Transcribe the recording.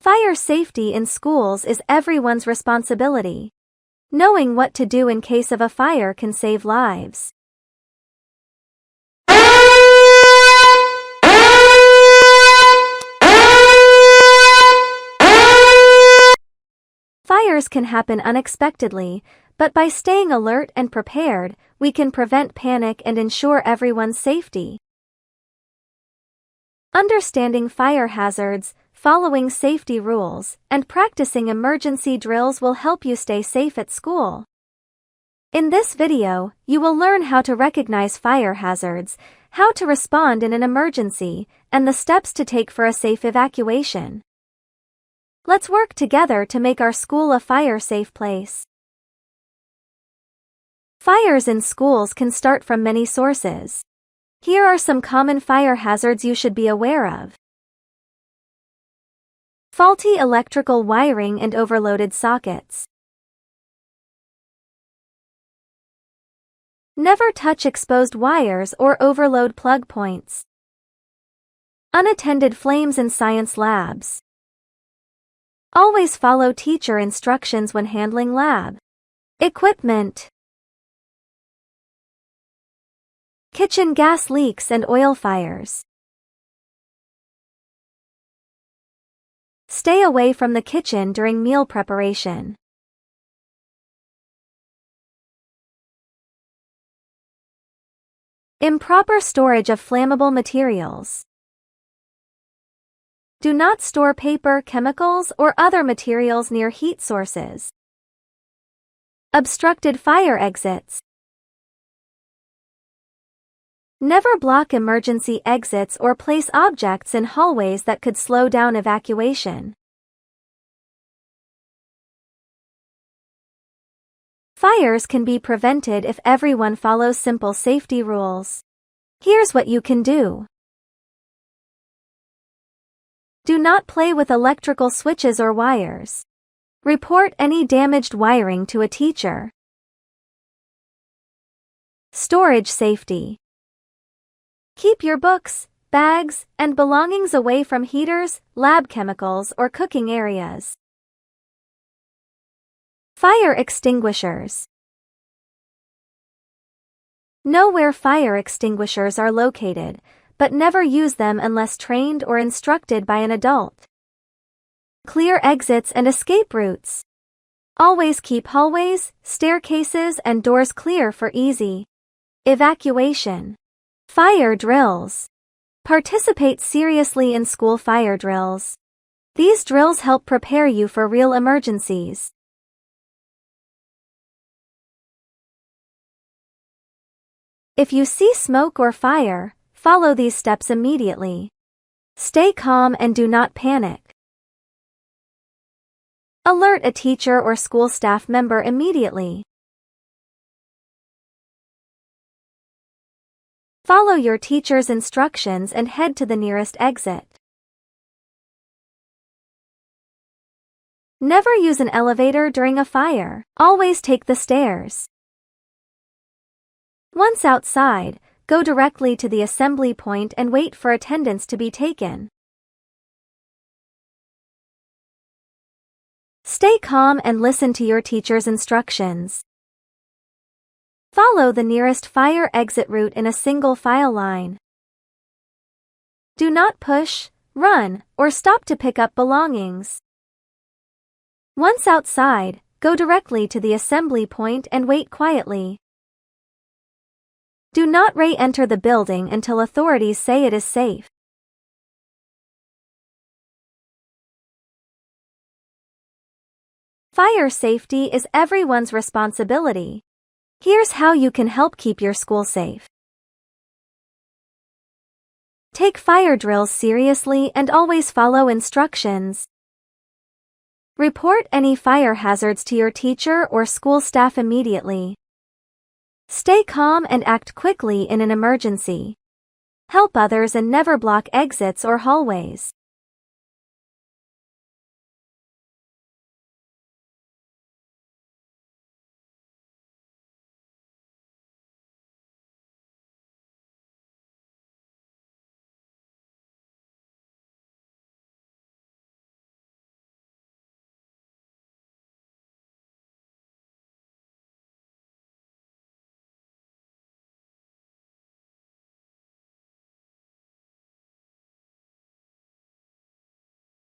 Fire safety in schools is everyone's responsibility. Knowing what to do in case of a fire can save lives. Fires can happen unexpectedly, but by staying alert and prepared, we can prevent panic and ensure everyone's safety. Understanding fire hazards, following safety rules, and practicing emergency drills will help you stay safe at school. In this video, you will learn how to recognize fire hazards, how to respond in an emergency, and the steps to take for a safe evacuation. Let's work together to make our school a fire-safe place. Fires in schools can start from many sources. Here are some common fire hazards you should be aware of. Faulty electrical wiring and overloaded sockets. Never touch exposed wires or overload plug points. Unattended flames in science labs. Always follow teacher instructions when handling lab equipment. Kitchen gas leaks and oil fires. Stay away from the kitchen during meal preparation. Improper storage of flammable materials. Do not store paper, chemicals, or other materials near heat sources. Obstructed fire exits. Never block emergency exits or place objects in hallways that could slow down evacuation. Fires can be prevented if everyone follows simple safety rules. Here's what you can do. Do not play with electrical switches or wires. Report any damaged wiring to a teacher. Storage safety. Keep your books, bags, and belongings away from heaters, lab chemicals, or cooking areas. Fire extinguishers. Know where fire extinguishers are located, but never use them unless trained or instructed by an adult. Clear exits and escape routes. Always keep hallways, staircases, and doors clear for easy evacuation. Fire drills. Participate seriously in school fire drills. These drills help prepare you for real emergencies. If you see smoke or fire, follow these steps immediately. Stay calm and do not panic. Alert a teacher or school staff member immediately. Follow your teacher's instructions and head to the nearest exit. Never use an elevator during a fire. Always take the stairs. Once outside, go directly to the assembly point and wait for attendance to be taken. Stay calm and listen to your teacher's instructions. Follow the nearest fire exit route in a single file line. Do not push, run, or stop to pick up belongings. Once outside, go directly to the assembly point and wait quietly. Do not re-enter the building until authorities say it is safe. Fire safety is everyone's responsibility. Here's how you can help keep your school safe. Take fire drills seriously and always follow instructions. Report any fire hazards to your teacher or school staff immediately. Stay calm and act quickly in an emergency. Help others and never block exits or hallways.